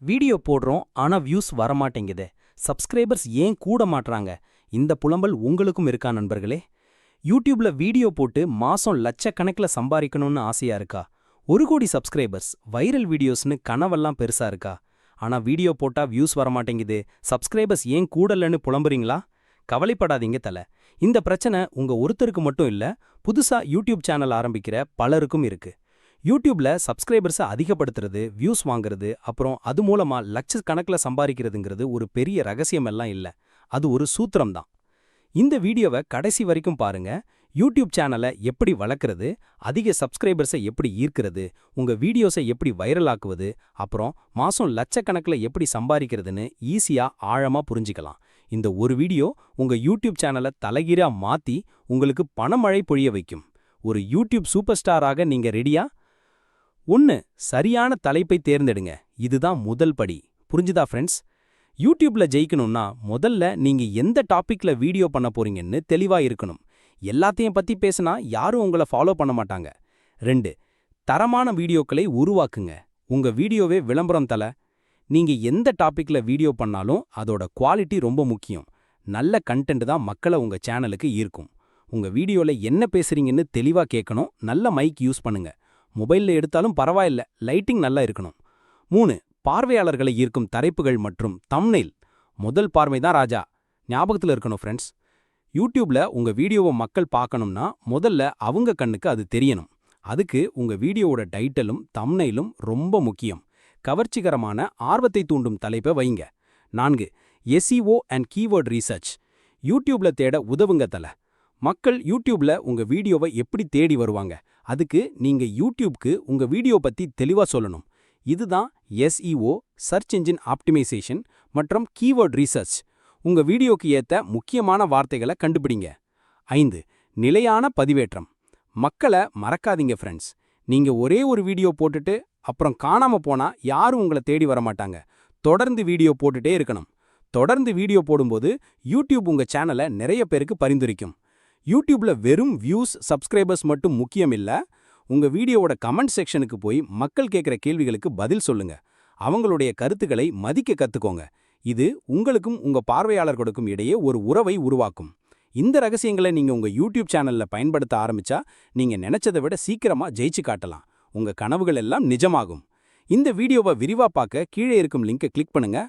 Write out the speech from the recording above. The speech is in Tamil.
வீடியோ போடுறோம் ஆனா வியூஸ் வரமாட்டேங்குதே. சப்ஸ்கிரைபர்ஸ் ஏன் கூட மாட்றாங்க? இந்த புலம்பல் உங்களுக்கும் இருக்கா நண்பர்களே? யூடியூப்ல வீடியோ போட்டு மாசம் லட்சக்கணக்கில் சம்பாதிக்கணும்னு ஆசையா இருக்கா? 1 கோடி சப்ஸ்கிரைபர்ஸ், வைரல் வீடியோஸ்னு கனவெல்லாம் பெருசா இருக்கா? ஆனா வீடியோ போட்டா வியூஸ் வரமாட்டேங்குது, சப்ஸ்கிரைபர்ஸ் ஏன் கூடலன்னு புலம்புறீங்களா? கவலைப்படாதீங்க தல. இந்த பிரச்சனை உங்க ஒருத்தருக்கு மட்டும் இல்ல, புதுசா யூடியூப் சேனல் ஆரம்பிக்கிற பலருக்கும் இருக்கு. யூடியூப்ல சப்ஸ்கிரைபர்ஸை அதிகப்படுத்துறது, வியூஸ் வாங்குறது, அப்புறம் அது மூலமா லட்சக்கணக்கில் சம்பாதிக்கிறதுங்கிறது ஒரு பெரிய ரகசியம் எல்லாம் இல்ல. அது ஒரு சூத்திரம் தான். இந்த வீடியோவை கடைசி வரைக்கும் பாருங்க. யூடியூப் சேனலை எப்படி வளர்க்கறது, அதிக சப்ஸ்கிரைபர்ஸை எப்படி ஈர்க்கிறது, உங்க வீடியோஸை எப்படி வைரல் ஆக்குவது, அப்புறம் மாசம் லட்சக்கணக்கில் எப்படி சம்பாதிக்கிறதுன்னு ஈஸியா ஆழமா புரிஞ்சிக்கலாம். இந்த ஒரு வீடியோ உங்க யூடியூப் சேனலை தலைகீழா மாத்தி உங்களுக்கு பணமழை பொழிய வைக்கும். ஒரு யூடியூப் சூப்பர் ஸ்டாராக நீங்க ரெடியா? 1. சரியான தலைப்பை தேர்ந்தெடுங்க. இதுதான் முதல் படி. புரிஞ்சுதா ஃப்ரெண்ட்ஸ்? யூடியூப்ல ஜெயிக்கணும்னா முதல்ல நீங்க எந்த டாபிக்ல வீடியோ பண்ண போறீங்கன்னு தெளிவா இருக்கணும். எல்லாத்தையும் பத்தி பேசினா யாரும் உங்களை ஃபாலோ பண்ண மாட்டாங்க. 2. தரமான வீடியோக்களை உருவாக்குங்க. உங்க வீடியோவே விளம்பரம் தல. நீங்க எந்த டாபிக்ல வீடியோ பண்ணாலும் அதோட குவாலிட்டி ரொம்ப முக்கியம். நல்ல கண்டென்ட் தான் மக்களை உங்க சேனலுக்கு ஈர்க்கும். உங்க வீடியோல என்ன பேசுறீங்கன்னு தெளிவா கேட்கணும். நல்ல மைக் யூஸ் பண்ணுங்க. மொபைல்ல எடுத்தாலும் பரவாயில்ல, லைட்டிங் நல்லா இருக்கணும். 3. பார்வையாளர்களை ஈர்க்கும் தலைப்புகள் மற்றும் தம்ப்நெயில். முதல் பார்வை தான் ராஜா. ஞாபகத்தில் இருக்கணும் ஃப்ரெண்ட்ஸ். யூடியூப்ல உங்க வீடியோவை மக்கள் பார்க்கணும்னா முதல்ல அவங்க கண்ணுக்கு அது தெரியணும். அதுக்கு உங்க வீடியோவோட டைட்டிலும் தம்ப்நெயிலும் ரொம்ப முக்கியம். கவர்ச்சிகரமான, ஆர்வத்தை தூண்டும் தலைப்பை வைங்க. 4. SEO and keyword research. யூடியூப்ல தேட உதவுங்க தல. மக்கள் யூடியூப்ல உங்க வீடியோவை எப்படி தேடி வருவாங்க? அதுக்கு நீங்க யூடியூப்க்கு உங்க வீடியோ பத்தி தெளிவா சொல்லணும். இதுதான் எஸ்இஓ, சர்ச் இன்ஜின் ஆப்டிமைசேஷன் மற்றும் கீவேர்ட் ரீசர்ச். உங்க வீடியோக்கு ஏத்த முக்கியமான வார்த்தைகளை கண்டுபிடிங்க. 5. நிலையான பதிவேற்றம். மக்களை மறக்காதீங்க ஃப்ரெண்ட்ஸ். நீங்க ஒரே ஒரு வீடியோ போட்டுட்டு அப்புறம் காணாம போனா யாரும் உங்களை தேடி வரமாட்டாங்க. தொடர்ந்து வீடியோ போட்டுட்டே இருக்கணும். தொடர்ந்து வீடியோ போடும்போது யூடியூப் உங்க சேனலை நிறைய பேருக்கு பரிந்துரைக்கும். யூடியூப்ல வெறும் வியூஸ், சப்ஸ்கிரைபர்ஸ் மட்டும் முக்கியம் இல்ல. உங்க வீடியோவோட கமெண்ட் செக்ஷனுக்கு போய் மக்கள் கேட்குற கேள்விகளுக்கு பதில் சொல்லுங்க. அவங்களுடைய கருத்துக்களை மதிக்க கத்துக்கோங்க. இது உங்களுக்கும் உங்க பார்வையாளர்களுக்கும் இடையே ஒரு உறவை உருவாக்கும். இந்த ரகசியங்களை நீங்க உங்க யூடியூப் சேனல்ல பயன்படுத்த ஆரம்பிச்சா நீங்க நினைச்சதை விட சீக்கிரமா ஜெயிச்சு காட்டலாம். உங்க கனவுகள் எல்லாம் நிஜமாகும். இந்த வீடியோவை விரிவா பார்க்க கீழே இருக்கும் லிங்கை கிளிக் பண்ணுங்க.